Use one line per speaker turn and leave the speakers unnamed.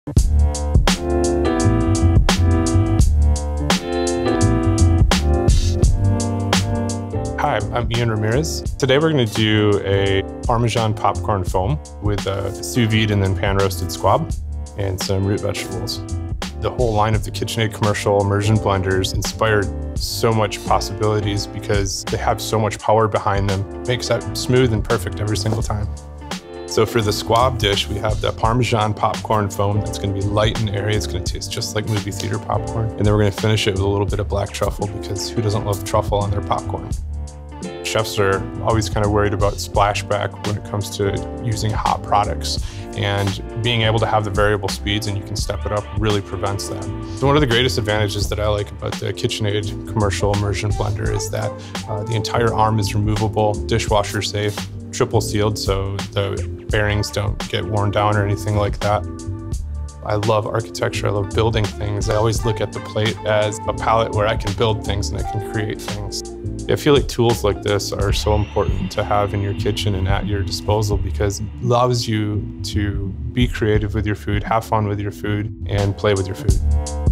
Hi, I'm Ian Ramirez. Today we're going to do a Parmesan popcorn foam with a sous vide and then pan roasted squab and some root vegetables. The whole line of the KitchenAid commercial immersion blenders inspired so much possibilities because they have so much power behind them. It makes that smooth and perfect every single time. So for the squab dish, we have the Parmesan popcorn foam that's going to be light and airy. It's going to taste just like movie theater popcorn. And then we're going to finish it with a little bit of black truffle because who doesn't love truffle on their popcorn? Chefs are always kind of worried about splashback when it comes to using hot products, and being able to have the variable speeds and you can step it up really prevents that. So one of the greatest advantages that I like about the KitchenAid commercial immersion blender is that the entire arm is removable, dishwasher safe, triple sealed so the bearings don't get worn down or anything like that. I love architecture, I love building things. I always look at the plate as a palette where I can build things and I can create things. I feel like tools like this are so important to have in your kitchen and at your disposal because it allows you to be creative with your food, have fun with your food, and play with your food.